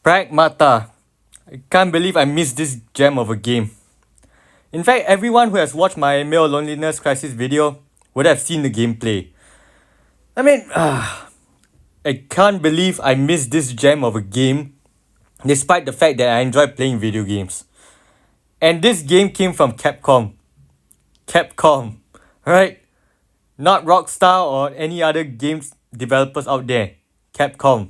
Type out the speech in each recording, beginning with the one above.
Pragmata. I can't believe I missed this gem of a game. In fact, everyone who has watched my male loneliness crisis video would have seen the gameplay. I can't believe I missed this gem of a game despite the fact that I enjoy playing video games. And this game came from Capcom. Capcom, right? Not Rockstar or any other games developers out there. Capcom.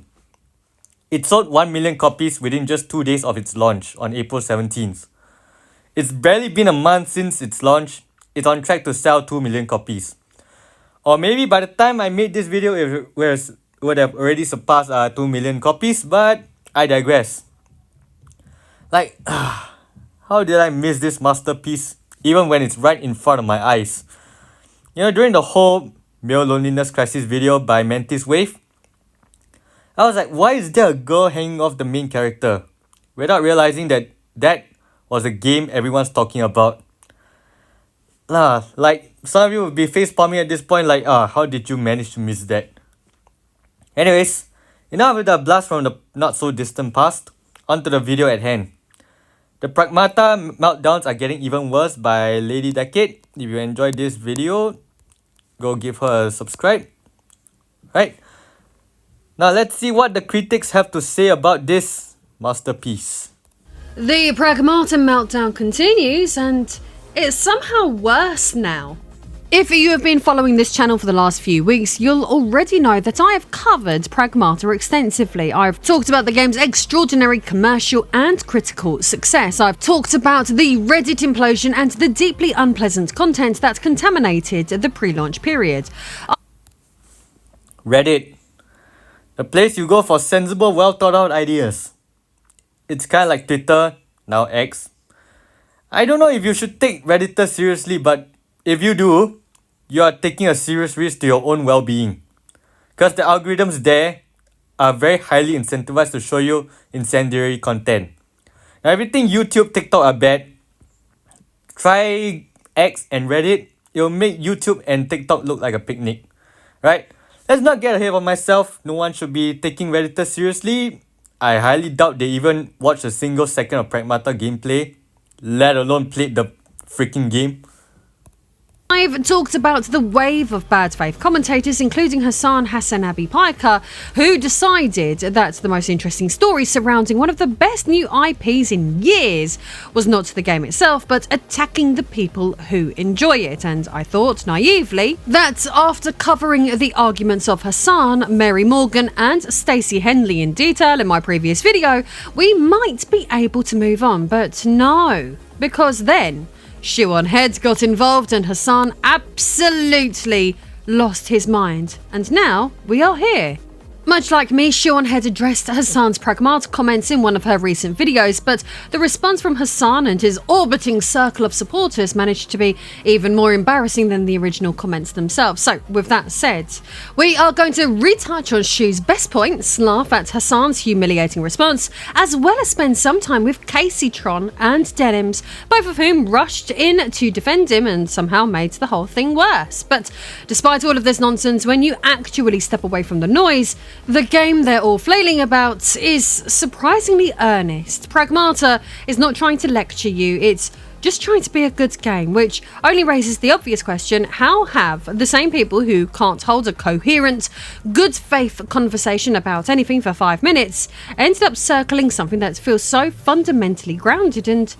It sold 1 million copies within just 2 days of its launch on April 17th. It's barely been a month since its launch. It's on track to sell 2 million copies. Or maybe by the time I made this video, it would have already surpassed 2 million copies, but I digress. How did I miss this masterpiece even when it's right in front of my eyes? During the whole male loneliness crisis video by Mantis Wave, I was like, why is there a girl hanging off the main character? Without realizing that was a game everyone's talking about. Some of you would be facepalming at this point how did you manage to miss that? Anyways, enough with the blast from the not so distant past, onto the video at hand. The Pragmata meltdowns are getting even worse by Lady Decade. If you enjoyed this video, go give her a subscribe. Right? Now let's see what the critics have to say about this masterpiece. The Pragmata meltdown continues, and it's somehow worse now. If you have been following this channel for the last few weeks, you'll already know that I have covered Pragmata extensively. I've talked about the game's extraordinary commercial and critical success. I've talked about the Reddit implosion and the deeply unpleasant content that contaminated the pre-launch period. Reddit. The place you go for sensible, well-thought-out ideas. It's kind of like Twitter, now X. I don't know if you should take Redditors seriously, but if you do, you are taking a serious risk to your own well-being. Because the algorithms there are very highly incentivized to show you incendiary content. Now, everything YouTube, TikTok are bad. Try X and Reddit. It'll make YouTube and TikTok look like a picnic. Right? Let's not get ahead of myself. No one should be taking Redditors seriously. I highly doubt they even watched a single second of Pragmata gameplay, let alone played the freaking game. I've talked about the wave of bad faith commentators, including Hassan Hassanabi Piker, who decided that the most interesting story surrounding one of the best new IPs in years was not the game itself, but attacking the people who enjoy it. And I thought, naively, that after covering the arguments of Hassan, Mary Morgan and Stacey Henley in detail in my previous video, we might be able to move on. But no, because then Shoe on Head got involved and Hassan absolutely lost his mind. And now we are here. Much like me, Shoe on Head addressed Hassan's Pragmata comments in one of her recent videos, but the response from Hassan and his orbiting circle of supporters managed to be even more embarrassing than the original comments themselves. So, with that said, we are going to retouch on Shoe's best points, laugh at Hassan's humiliating response, as well as spend some time with Casey Tron and Denims, both of whom rushed in to defend him and somehow made the whole thing worse. But despite all of this nonsense, when you actually step away from the noise, the game they're all flailing about is surprisingly earnest. Pragmata is not trying to lecture you, it's just trying to be a good game, which only raises the obvious question: how have the same people who can't hold a coherent, good faith conversation about anything for 5 minutes ended up circling something that feels so fundamentally grounded and,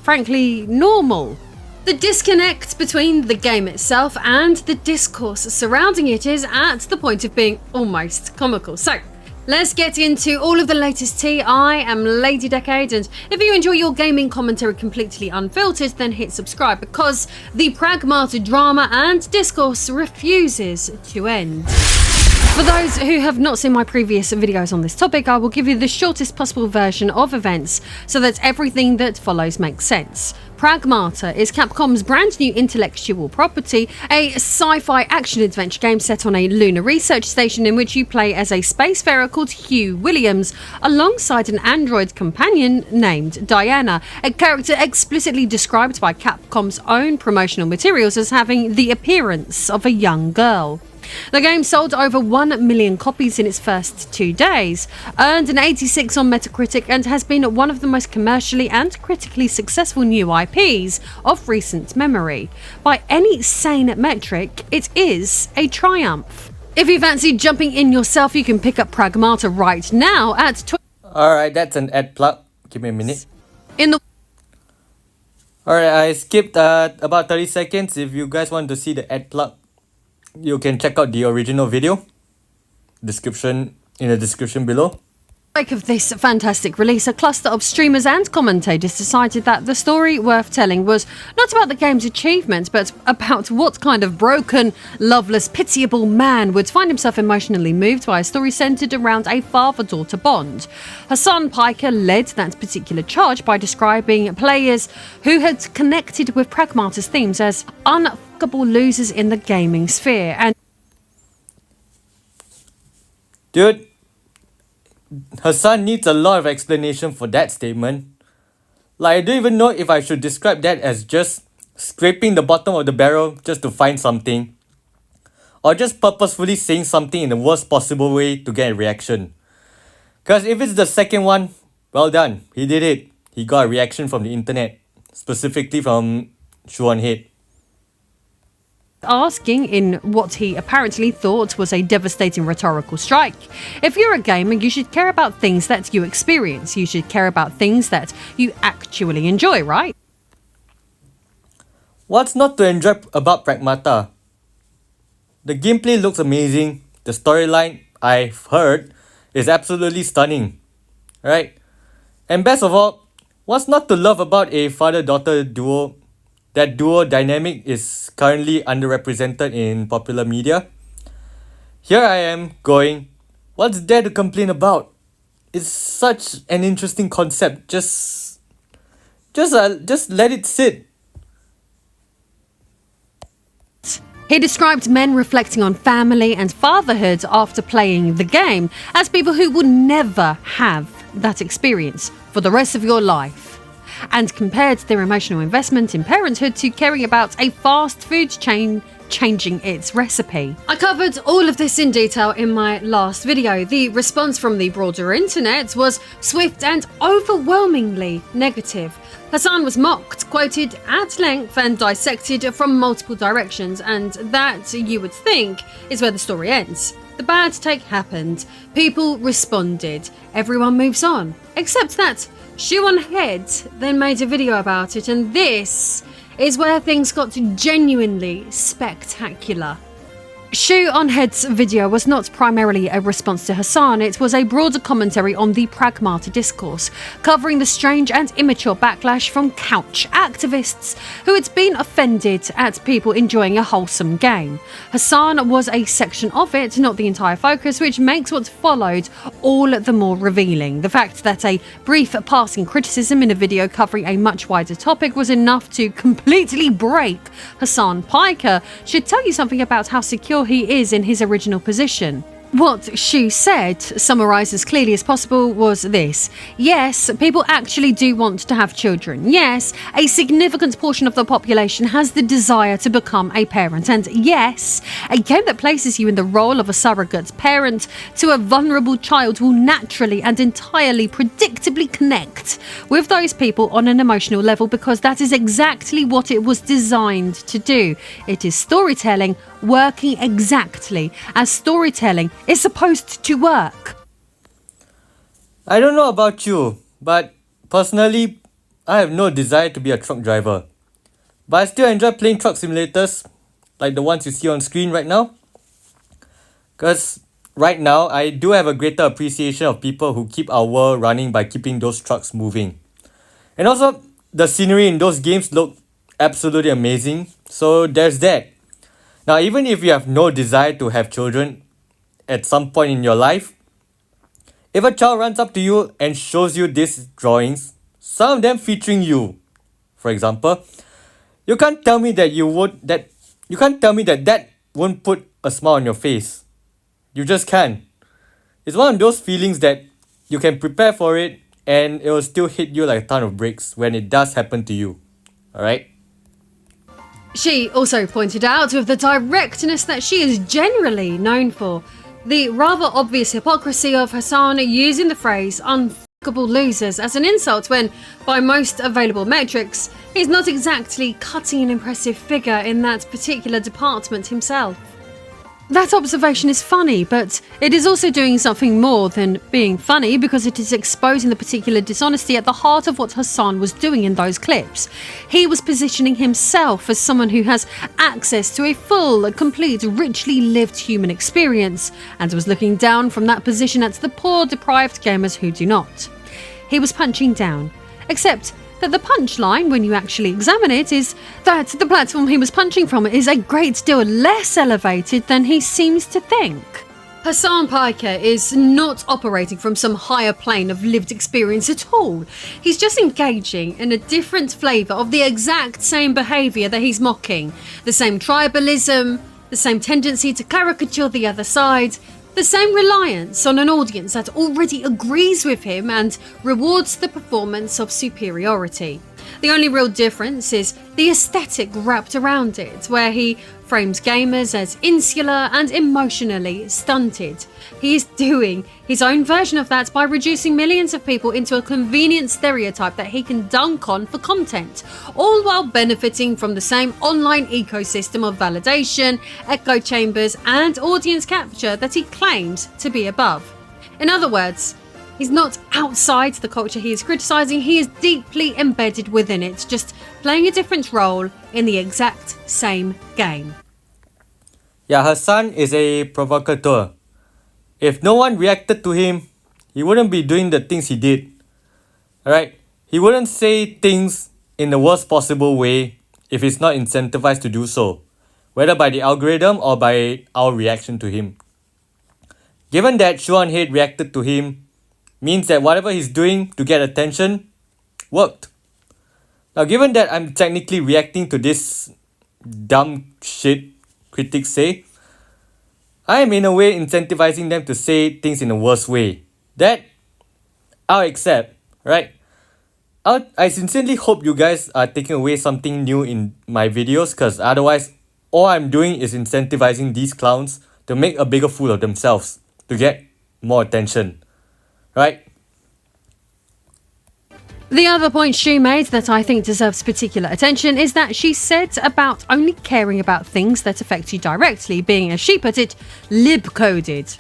frankly, normal? The disconnect between the game itself and the discourse surrounding it is at the point of being almost comical. So, let's get into all of the latest tea. I am Lady Decade, and if you enjoy your gaming commentary completely unfiltered, then hit subscribe, because the Pragmata drama and discourse refuses to end. For those who have not seen my previous videos on this topic, I will give you the shortest possible version of events so that everything that follows makes sense. Pragmata is Capcom's brand new intellectual property, a sci-fi action-adventure game set on a lunar research station in which you play as a spacefarer called Hugh Williams, alongside an android companion named Diana, a character explicitly described by Capcom's own promotional materials as having the appearance of a young girl. The game sold over 1 million copies in its first 2 days, earned an 86 on Metacritic, and has been one of the most commercially and critically successful new IPs of recent memory. By any sane metric, it is a triumph. If you fancy jumping in yourself, you can pick up Pragmata right now at Alright, that's an ad plug. Give me a minute. in the Alright, I skipped about 30 seconds. If you guys want to see the ad plug, you can check out the original video. In the description below. wake of this fantastic release, a cluster of streamers and commentators decided that the story worth telling was not about the game's achievements, but about what kind of broken, loveless, pitiable man would find himself emotionally moved by a story centred around a father-daughter bond. Hassan Piker led that particular charge by describing players who had connected with Pragmata's themes as unfuckable losers in the gaming sphere. And Dude, Hassan needs a lot of explanation for that statement. Like, I don't even know if I should describe that as just scraping the bottom of the barrel just to find something, or just purposefully saying something in the worst possible way to get a reaction. Because if it's the second one, well done, he did it. He got a reaction from the internet, specifically from Shuan Head. asking in what he apparently thought was a devastating rhetorical strike. If you're a gamer, you should care about things that you experience. You should care about things that you actually enjoy, right? What's not to enjoy about Pragmata? The gameplay looks amazing. The storyline, I've heard, is absolutely stunning. Right? And best of all, what's not to love about a father-daughter duo? That duo dynamic is currently underrepresented in popular media. Here I am going, what's there to complain about? It's such an interesting concept. Just let it sit. He described men reflecting on family and fatherhood after playing the game as people who will never have that experience for the rest of your life, and compared their emotional investment in parenthood to caring about a fast food chain changing its recipe. I covered all of this in detail in my last video. The response from the broader internet was swift and overwhelmingly negative. Hassan was mocked, quoted at length, and dissected from multiple directions, and that, you would think, is where the story ends. The bad take happened, people responded, everyone moves on, except that Shuan Head then made a video about it, and this is where things got genuinely spectacular. Shuan Head's video was not primarily a response to Hassan, it was a broader commentary on the Pragmata discourse, covering the strange and immature backlash from couch activists who had been offended at people enjoying a wholesome game. Hassan was a section of it, not the entire focus, which makes what followed all the more revealing. The fact that a brief passing criticism in a video covering a much wider topic was enough to completely break Hassan Piker should tell you something about how secure he is in his original position. What Shu said, summarised as clearly as possible, was this. Yes, people actually do want to have children. Yes, a significant portion of the population has the desire to become a parent. And yes, a game that places you in the role of a surrogate parent to a vulnerable child will naturally and entirely predictably connect with those people on an emotional level, because that is exactly what it was designed to do. It is storytelling working exactly as storytelling is supposed to work. I don't know about you, but personally, I have no desire to be a truck driver. But I still enjoy playing truck simulators, like the ones you see on screen right now. Because right now, I do have a greater appreciation of people who keep our world running by keeping those trucks moving. And also, the scenery in those games look absolutely amazing, so there's that. Now, even if you have no desire to have children at some point in your life, if a child runs up to you and shows you these drawings, some of them featuring you, for example, you can't tell me that that won't put a smile on your face. You just can't. It's one of those feelings that you can prepare for it and it will still hit you like a ton of bricks when it does happen to you. Alright? She also pointed out with the directness that she is generally known for, the rather obvious hypocrisy of Hassan using the phrase unfuckable losers as an insult when, by most available metrics, he's not exactly cutting an impressive figure in that particular department himself. That observation is funny, but it is also doing something more than being funny because it is exposing the particular dishonesty at the heart of what Hassan was doing in those clips. He was positioning himself as someone who has access to a full, complete, richly lived human experience, and was looking down from that position at the poor, deprived gamers who do not. He was punching down, except that the punchline, when you actually examine it, is that the platform he was punching from is a great deal less elevated than he seems to think. Hassan Piker is not operating from some higher plane of lived experience at all. He's just engaging in a different flavour of the exact same behaviour that he's mocking. The same tribalism, the same tendency to caricature the other side, the same reliance on an audience that already agrees with him and rewards the performance of superiority. The only real difference is the aesthetic wrapped around it, where he frames gamers as insular and emotionally stunted. He is doing his own version of that by reducing millions of people into a convenient stereotype that he can dunk on for content, all while benefiting from the same online ecosystem of validation, echo chambers, and audience capture that he claims to be above. In other words, he's not outside the culture he is criticising, he is deeply embedded within it, just playing a different role in the exact same game. Yeah, Hassan is a provocateur. If no one reacted to him, he wouldn't be doing the things he did. Alright? He wouldn't say things in the worst possible way if he's not incentivized to do so, whether by the algorithm or by our reaction to him. Given that Shuan Head reacted to him, means that whatever he's doing to get attention worked. Now, given that I'm technically reacting to this dumb shit critics say, I am in a way incentivizing them to say things in a worse way. That I'll accept, right? I sincerely hope you guys are taking away something new in my videos, because otherwise all I'm doing is incentivizing these clowns to make a bigger fool of themselves to get more attention. Right? The other point she made that I think deserves particular attention is that she said about only caring about things that affect you directly, being, as she put it, lib-coded.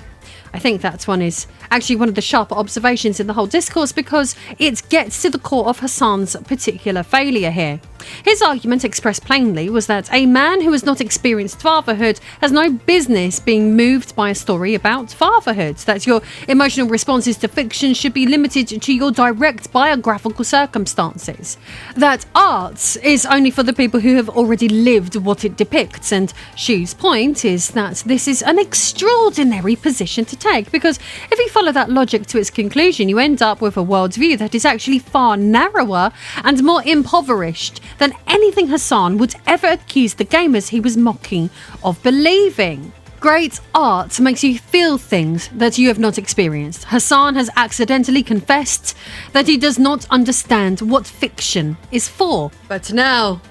I think that one is actually one of the sharper observations in the whole discourse because it gets to the core of Hassan's particular failure here. His argument, expressed plainly, was that a man who has not experienced fatherhood has no business being moved by a story about fatherhood, that your emotional responses to fiction should be limited to your direct biographical circumstances, that art is only for the people who have already lived what it depicts, and Shu's point is that this is an extraordinary position to take, because if you follow that logic to its conclusion, you end up with a worldview that is actually far narrower and more impoverished than anything Hassan would ever accuse the gamers he was mocking of believing. Great art makes you feel things that you have not experienced. Hassan has accidentally confessed that he does not understand what fiction is for. But now...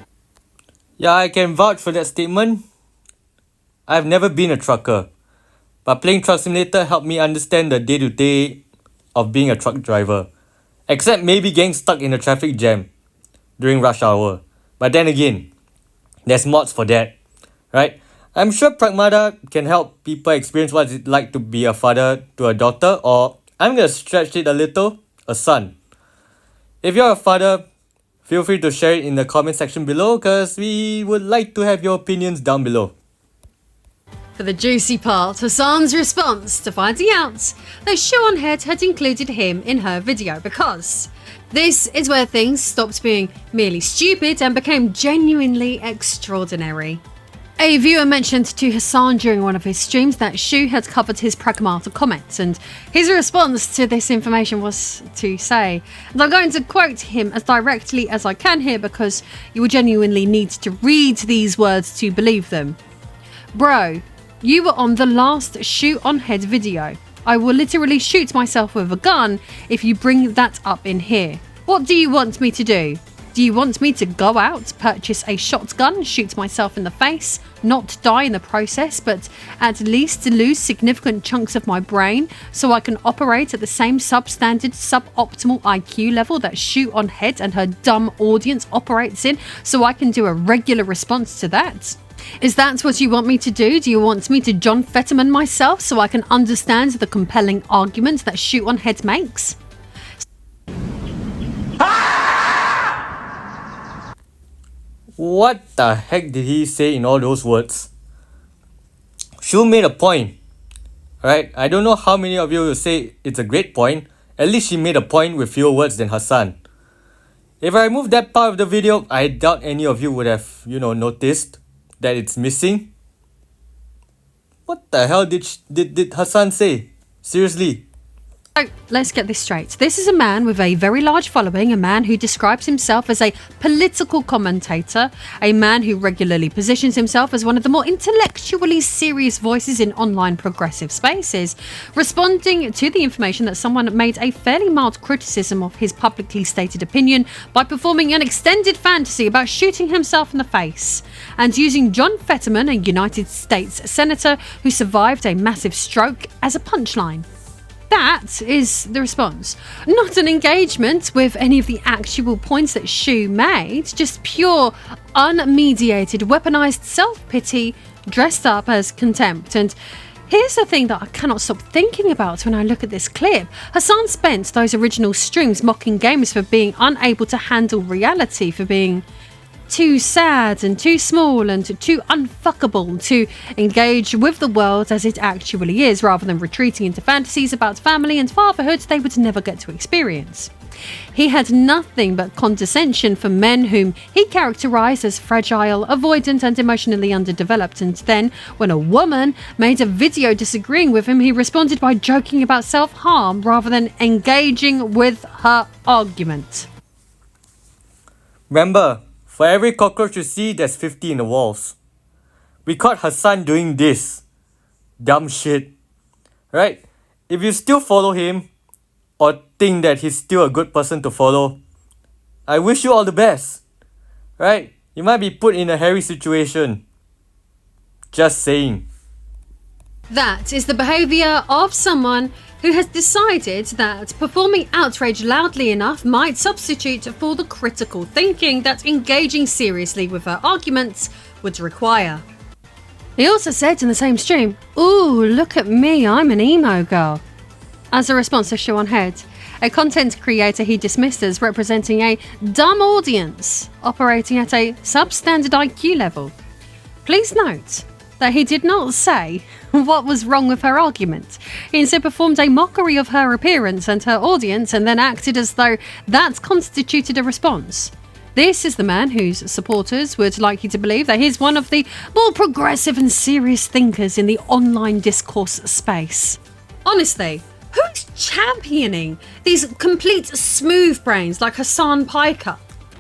Yeah, I can vouch for that statement. I've never been a trucker, but playing Truck Simulator helped me understand the day-to-day of being a truck driver. Except maybe getting stuck in a traffic jam during rush hour. But then again, there's mods for that, right? I'm sure Pragmata can help people experience what it's like to be a father to a daughter, or I'm gonna stretch it a little, a son. If you're a father, feel free to share it in the comment section below, because we would like to have your opinions down below. For the juicy part, Hassan's response to finding out that Shuan Head had included him in her video, because this is where things stopped being merely stupid and became genuinely extraordinary. A viewer mentioned to Hassan during one of his streams that Shu had covered his Pragmata comments, and his response to this information was to say, and I'm going to quote him as directly as I can here because you will genuinely need to read these words to believe them. Bro, you were on the last Shoot on Head video. I will literally shoot myself with a gun if you bring that up in here. What do you want me to do? Do you want me to go out, purchase a shotgun, shoot myself in the face, not die in the process, but at least lose significant chunks of my brain so I can operate at the same substandard, suboptimal IQ level that Shoe on Head and her dumb audience operates in so I can do a regular response to that? Is that what you want me to do? Do you want me to John Fetterman myself so I can understand the compelling argument that Shoe on Head makes? What the heck did he say in all those words? Shu made a point, right? I don't know how many of you will say it's a great point. At least she made a point with fewer words than Hassan. If I remove that part of the video, I doubt any of you would have, noticed that it's missing. What the hell did Hassan say? Seriously. So, let's get this straight. This is a man with a very large following, a man who describes himself as a political commentator, a man who regularly positions himself as one of the more intellectually serious voices in online progressive spaces, responding to the information that someone made a fairly mild criticism of his publicly stated opinion by performing an extended fantasy about shooting himself in the face, and using John Fetterman, a United States senator who survived a massive stroke, as a punchline. That is the response. Not an engagement with any of the actual points that Shu made, just pure, unmediated, weaponized self-pity dressed up as contempt. And here's the thing that I cannot stop thinking about when I look at this clip. Hassan spent those original streams mocking gamers for being unable to handle reality, for being too sad and too small and too unfuckable to engage with the world as it actually is, rather than retreating into fantasies about family and fatherhood they would never get to experience. He had nothing but condescension for men whom he characterised as fragile, avoidant and emotionally underdeveloped, and then, when a woman made a video disagreeing with him, he responded by joking about self-harm rather than engaging with her argument. Remember, for every cockroach you see, there's 50 in the walls. We caught Hassan doing this. Dumb shit. Right? If you still follow him, or think that he's still a good person to follow, I wish you all the best. Right? You might be put in a hairy situation. Just saying. That is the behaviour of someone who has decided that performing outrage loudly enough might substitute for the critical thinking that engaging seriously with her arguments would require. He also said in the same stream, "Ooh, look at me, I'm an emo girl," as a response to Shoe on Head, a content creator he dismissed as representing a dumb audience operating at a substandard IQ level. Please note that he did not say what was wrong with her argument. He instead performed a mockery of her appearance and her audience and then acted as though that constituted a response. This is the man whose supporters would like you to believe that he's one of the more progressive and serious thinkers in the online discourse space. Honestly, who's championing these complete smooth brains like Hassan Piker?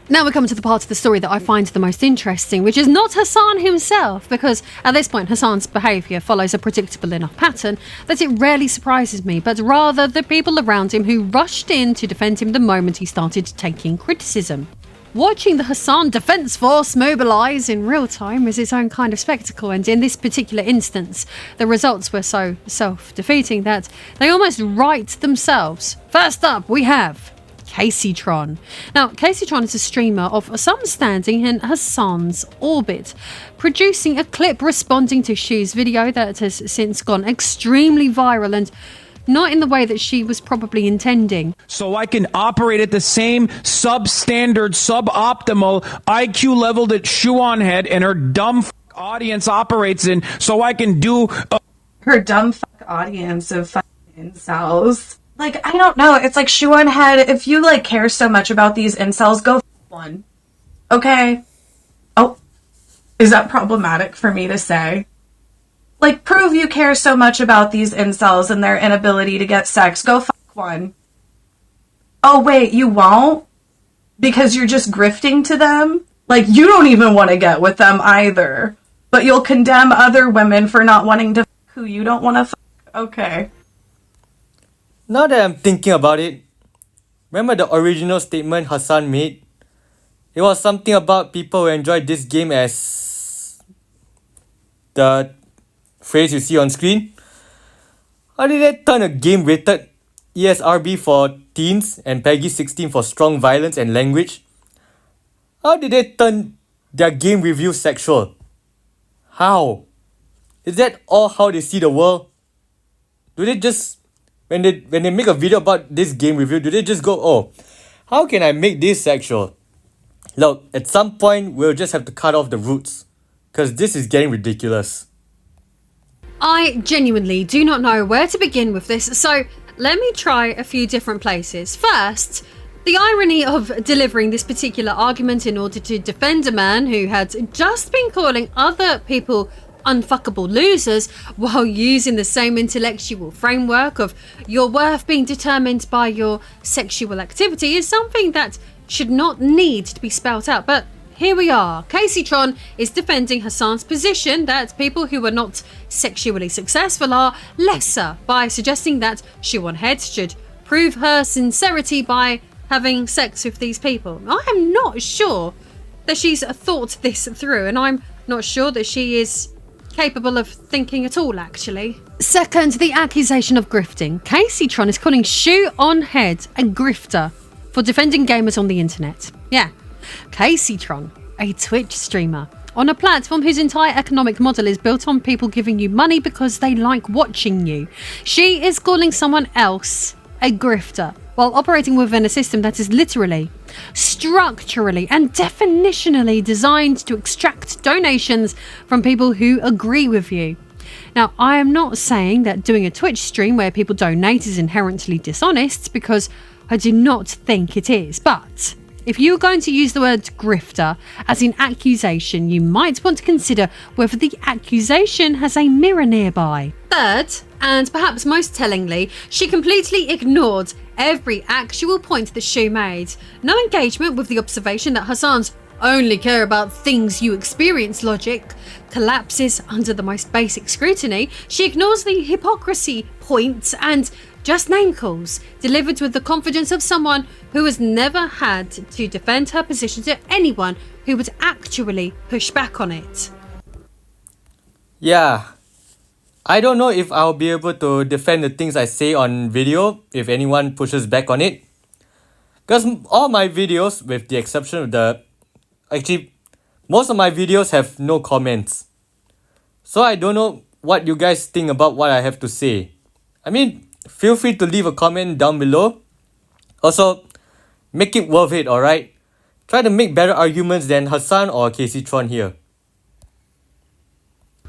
Now we're coming to the part of the story that I find the most interesting, which is not Hassan himself, because at this point Hassan's behaviour follows a predictable enough pattern that it rarely surprises me, but rather the people around him who rushed in to defend him the moment he started taking criticism. Watching the Hassan Defence Force mobilise in real time is its own kind of spectacle, and in this particular instance, the results were so self-defeating that they almost right themselves. First up, we have Caseytron. Now, Caseytron is a streamer of some standing in Hassan's orbit, producing a clip responding to Shu's video that has since gone extremely viral and not in the way that she was probably intending. So I can operate at the same substandard, suboptimal IQ level that Shoe on Head and her dumb audience operates in, so I can do her dumb audience of fucking incels. Like, I don't know. It's like Shoe on Head. If you care so much about these incels, go one. Okay. Oh, is that problematic for me to say? Prove you care so much about these incels and their inability to get sex. Go one. Oh, wait, you won't? Because you're just grifting to them? You don't even want to get with them either. But you'll condemn other women for not wanting to who you don't want to Okay. Now that I'm thinking about it, remember the original statement Hassan made? It was something about people who enjoyed this game as the phrase you see on screen. How did they turn a game rated ESRB for teens and PEGI 16 for strong violence and language? How did they turn their game review sexual? How? Is that all how they see the world? Do they just when they make a video about this game review, do they just go, oh, how can I make this sexual? Look, at some point we'll just have to cut off the roots. Cause this is getting ridiculous. I genuinely do not know where to begin with this, so let me try a few different places. First, the irony of delivering this particular argument in order to defend a man who had just been calling other people unfuckable losers while using the same intellectual framework of your worth being determined by your sexual activity is something that should not need to be spelt out. But here we are. Casey Tron is defending Hassan's position that people who are not sexually successful are lesser by suggesting that Shuon Head should prove her sincerity by having sex with these people. I am not sure that she's thought this through, and I'm not sure that she is capable of thinking at all, actually. Second, the accusation of grifting. Casey Tron is calling Shuon Head a grifter for defending gamers on the internet. Yeah. Casey Tron, a Twitch streamer on a platform whose entire economic model is built on people giving you money because they like watching you. She is calling someone else a grifter while operating within a system that is literally, structurally and definitionally designed to extract donations from people who agree with you. Now, I am not saying that doing a Twitch stream where people donate is inherently dishonest, because I do not think it is, but if you're going to use the word grifter as an accusation, you might want to consider whether the accusation has a mirror nearby. Third, and perhaps most tellingly, she completely ignored every actual point that Shu made. No engagement with the observation that Hassan's only care about things you experience logic collapses under the most basic scrutiny. She ignores the hypocrisy points and just name calls, delivered with the confidence of someone who has never had to defend her position to anyone who would actually push back on it. Yeah. I don't know if I'll be able to defend the things I say on video if anyone pushes back on it. Because all my videos, with the exception of most of my videos have no comments. So I don't know what you guys think about what I have to say. I mean, feel free to leave a comment down below. Also, make it worth it, alright? Try to make better arguments than Hassan or Casey Tron here.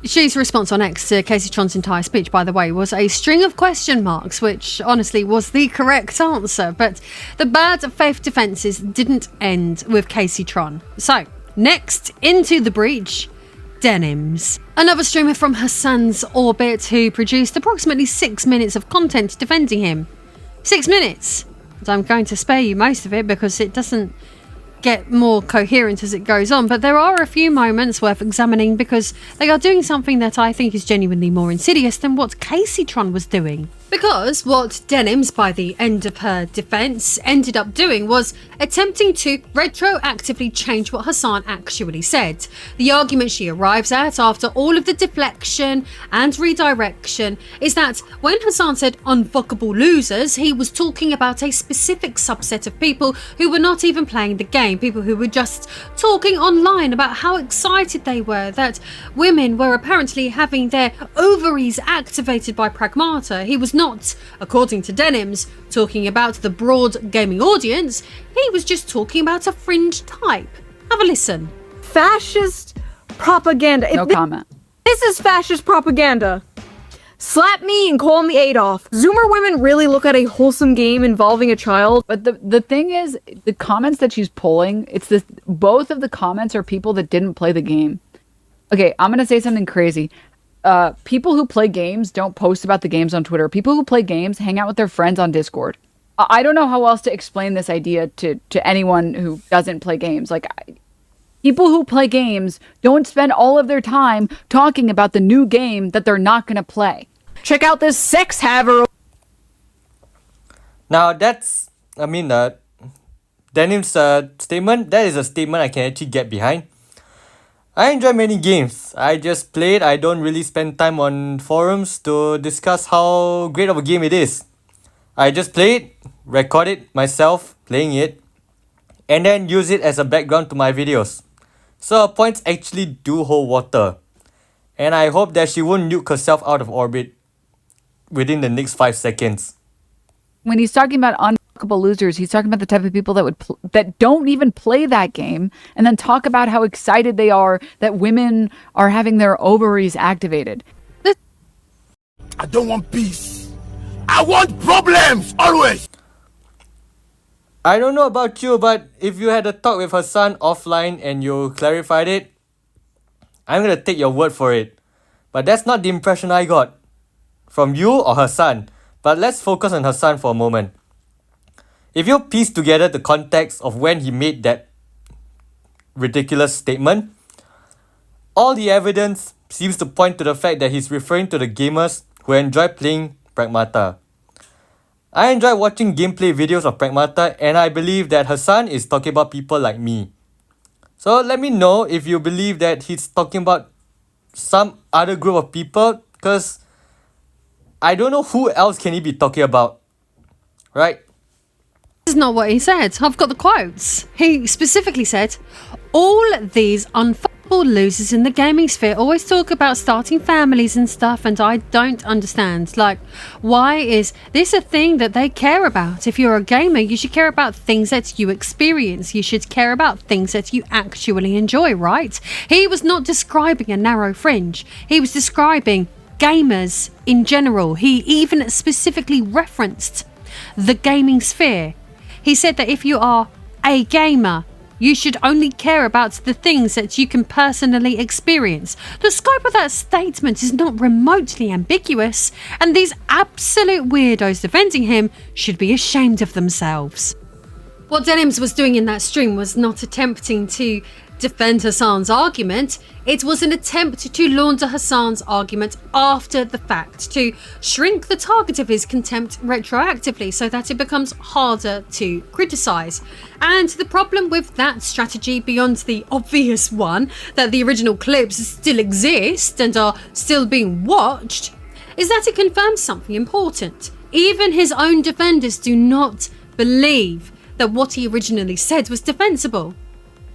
Shu's response on X to Casey Tron's entire speech, by the way, was a string of question marks, which honestly was the correct answer. But the bad faith defences didn't end with Casey Tron. So, next into the breach, Denims. Another streamer from Hassan's orbit who produced approximately 6 minutes of content defending him. 6 minutes! And I'm going to spare you most of it because it doesn't get more coherent as it goes on, but there are a few moments worth examining because they are doing something that I think is genuinely more insidious than what Casey Tron was doing. Because what Denims, by the end of her defense, ended up doing was attempting to retroactively change what Hassan actually said. The argument she arrives at after all of the deflection and redirection is that when Hassan said unfuckable losers, he was talking about a specific subset of people who were not even playing the game, people who were just talking online about how excited they were that women were apparently having their ovaries activated by Pragmata. He was not, according to Denims, talking about the broad gaming audience. He was just talking about a fringe type. Have a listen. Fascist propaganda. No comment. This is fascist propaganda. Slap me and call me Adolf. Zoomer women really look at a wholesome game involving a child. But the thing is, the comments that she's pulling, it's this. Both of the comments are people that didn't play the game. Okay, I'm gonna say something crazy. People who play games don't post about the games on Twitter. People who play games hang out with their friends on Discord. I don't know how else to explain this idea to anyone who doesn't play games. Like, people who play games don't spend all of their time talking about the new game that they're not gonna play. Check out this sex haver. Now that's Denim's statement, that is a statement I can actually get behind. I enjoy many games. I just play it. I don't really spend time on forums to discuss how great of a game it is. I just play it, record it myself playing it, and then use it as a background to my videos. So her points actually do hold water. And I hope that she won't nuke herself out of orbit within the next 5 seconds. When he's talking about unfuckable losers, he's talking about the type of people that that don't even play that game and then talk about how excited they are that women are having their ovaries activated. I don't want peace. I want problems always. I don't know about you, but if you had a talk with her son offline and you clarified it, I'm gonna take your word for it. But that's not the impression I got from you or her son. But let's focus on her son for a moment. If you piece together the context of when he made that ridiculous statement, all the evidence seems to point to the fact that he's referring to the gamers who enjoy playing Pragmata. I enjoy watching gameplay videos of Pragmata, and I believe that her son is talking about people like me. So let me know if you believe that he's talking about some other group of people, because I don't know who else can he be talking about, right? This is not what he said. I've got the quotes. He specifically said, all these unfuckable losers in the gaming sphere always talk about starting families and stuff, and I don't understand. Like, why is this a thing that they care about? If you're a gamer, you should care about things that you experience. You should care about things that you actually enjoy, right? He was not describing a narrow fringe. He was describing gamers in general. He even specifically referenced the gaming sphere. He said that if you are a gamer, you should only care about the things that you can personally experience. The scope of that statement is not remotely ambiguous, and these absolute weirdos defending him should be ashamed of themselves. What Denims was doing in that stream was not attempting to defend Hassan's argument. It was an attempt to launder Hassan's argument after the fact, to shrink the target of his contempt retroactively so that it becomes harder to criticise. And the problem with that strategy, beyond the obvious one that the original clips still exist and are still being watched, is that it confirms something important. Even his own defenders do not believe that what he originally said was defensible.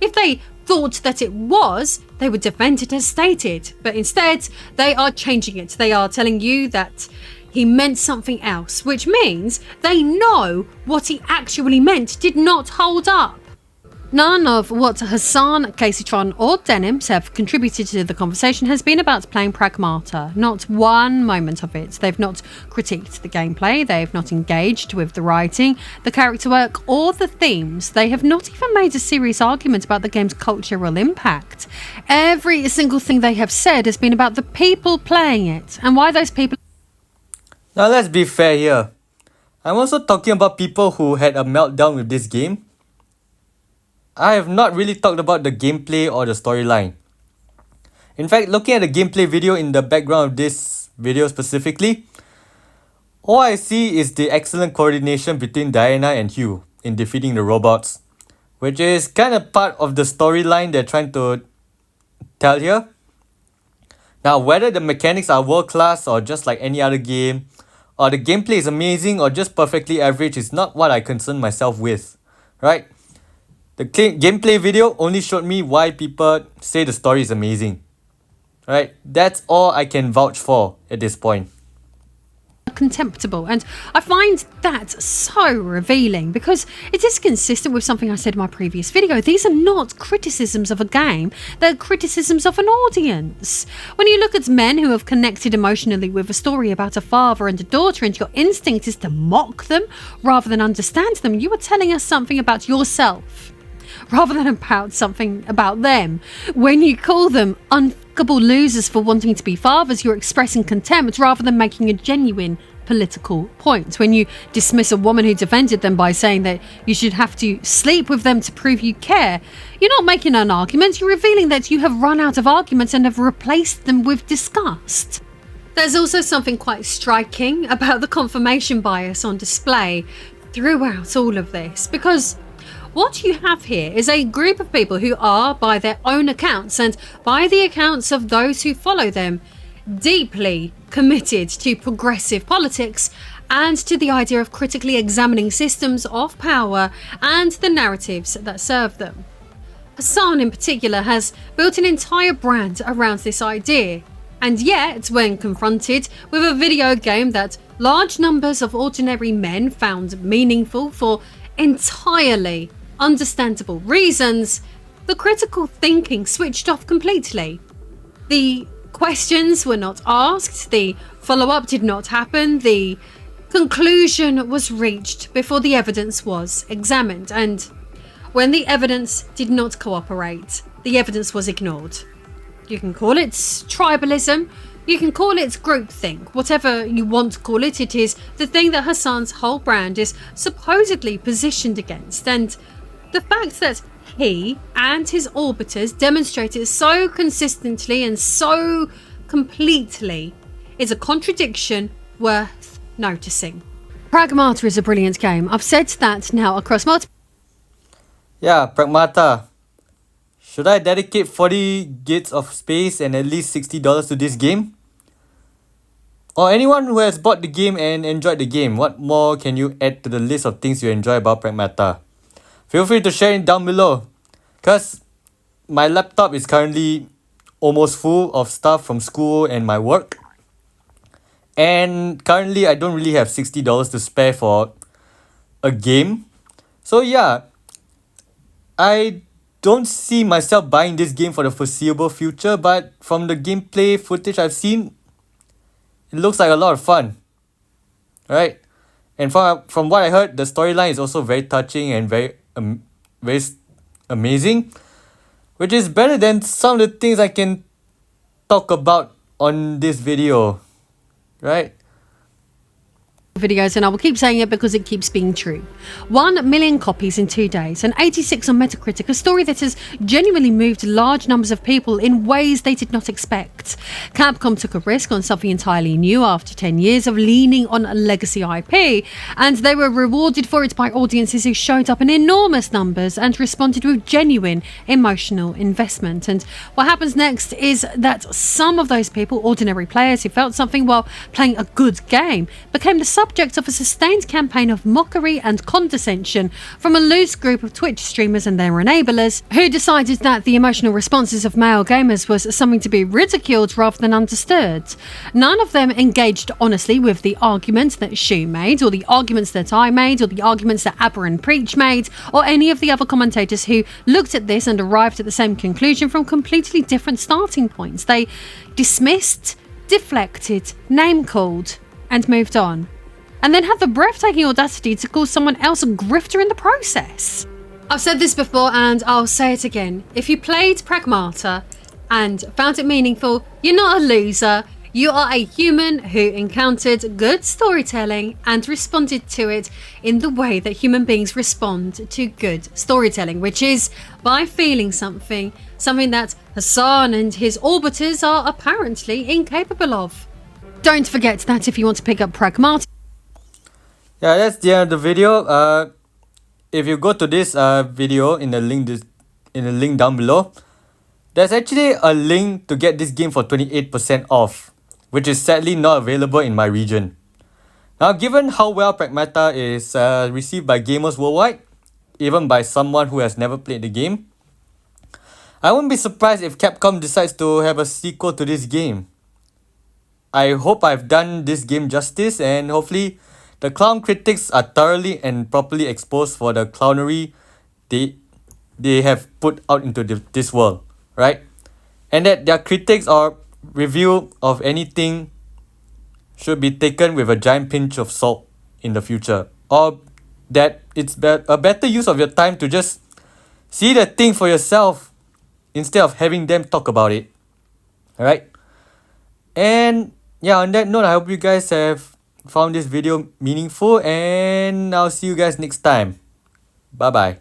If they thought that it was, they would defend it as stated, but instead they are changing it. They are telling you that he meant something else, which means they know what he actually meant did not hold up. None of what Hassan, Caseytron or Denims have contributed to the conversation has been about playing Pragmata. Not one moment of it. They've not critiqued the gameplay, they've not engaged with the writing, the character work or the themes. They have not even made a serious argument about the game's cultural impact. Every single thing they have said has been about the people playing it and why those people... Now let's be fair here. I'm also talking about people who had a meltdown with this game. I have not really talked about the gameplay or the storyline. In fact, looking at the gameplay video in the background of this video specifically, all I see is the excellent coordination between Diana and Hugh in defeating the robots, which is kind of part of the storyline they're trying to tell here. Now, whether the mechanics are world class or just like any other game, or the gameplay is amazing or just perfectly average is not what I concern myself with, right? The gameplay video only showed me why people say the story is amazing. Right? That's all I can vouch for at this point. Contemptible, and I find that so revealing because it is consistent with something I said in my previous video. These are not criticisms of a game, they're criticisms of an audience. When you look at men who have connected emotionally with a story about a father and a daughter and your instinct is to mock them rather than understand them, you are telling us something about yourself rather than about something about them. When you call them unfuckable losers for wanting to be fathers, you're expressing contempt rather than making a genuine political point. When you dismiss a woman who defended them by saying that you should have to sleep with them to prove you care, you're not making an argument, you're revealing that you have run out of arguments and have replaced them with disgust. There's also something quite striking about the confirmation bias on display throughout all of this, because What you have here is a group of people who are, by their own accounts and by the accounts of those who follow them, deeply committed to progressive politics and to the idea of critically examining systems of power and the narratives that serve them. Hassan in particular has built an entire brand around this idea, and yet when confronted with a video game that large numbers of ordinary men found meaningful for entirely understandable reasons, the critical thinking switched off completely. The questions were not asked, the follow-up did not happen, the conclusion was reached before the evidence was examined, and when the evidence did not cooperate, the evidence was ignored. You can call it tribalism, you can call it groupthink, whatever you want to call it, it is the thing that Hassan's whole brand is supposedly positioned against, and the fact that he and his orbiters demonstrate it so consistently and so completely is a contradiction worth noticing. Pragmata is a brilliant game. I've said that now across multiple... Yeah, Pragmata. Should I dedicate 40 gigs of space and at least $60 to this game? Or anyone who has bought the game and enjoyed the game, what more can you add to the list of things you enjoy about Pragmata? Feel free to share it down below, because my laptop is currently almost full of stuff from school and my work. And currently I don't really have $60 to spare for a game. So yeah, I don't see myself buying this game for the foreseeable future, but from the gameplay footage I've seen, it looks like a lot of fun, right? And from what I heard, the storyline is also very touching and very amazing, which is better than some of the things I can talk about on this video, right? videos, and I will keep saying it because it keeps being true. 1 million copies in 2 days, and 86 on Metacritic, a story that has genuinely moved large numbers of people in ways they did not expect. Capcom took a risk on something entirely new after 10 years of leaning on a legacy IP, and they were rewarded for it by audiences who showed up in enormous numbers and responded with genuine emotional investment. And what happens next is that some of those people, ordinary players who felt something while playing a good game, became the subject of a sustained campaign of mockery and condescension from a loose group of Twitch streamers and their enablers who decided that the emotional responses of male gamers was something to be ridiculed rather than understood. None of them engaged honestly with the arguments that Shu made, or the arguments that I made, or the arguments that Aber and Preach made, or any of the other commentators who looked at this and arrived at the same conclusion from completely different starting points. They dismissed, deflected, name-called, and moved on. And then had the breathtaking audacity to call someone else a grifter in the process. I've said this before and I'll say it again. If you played Pragmata and found it meaningful, you're not a loser. You are a human who encountered good storytelling and responded to it in the way that human beings respond to good storytelling, which is by feeling something that Hassan and his orbiters are apparently incapable of. Don't forget that if you want to pick up Pragmata... Yeah, that's the end of the video. If you go to this video in the link down below, there's actually a link to get this game for 28% off, which is sadly not available in my region. Now, given how well Pragmata is received by gamers worldwide, even by someone who has never played the game, I wouldn't be surprised if Capcom decides to have a sequel to this game. I hope I've done this game justice, and hopefully the clown critics are thoroughly and properly exposed for the clownery they have put out into this world, right? And that their critics or review of anything should be taken with a giant pinch of salt in the future. Or that it's a better use of your time to just see the thing for yourself instead of having them talk about it. Alright? And yeah, on that note, I hope you guys have found this video meaningful, and I'll see you guys next time. Bye bye.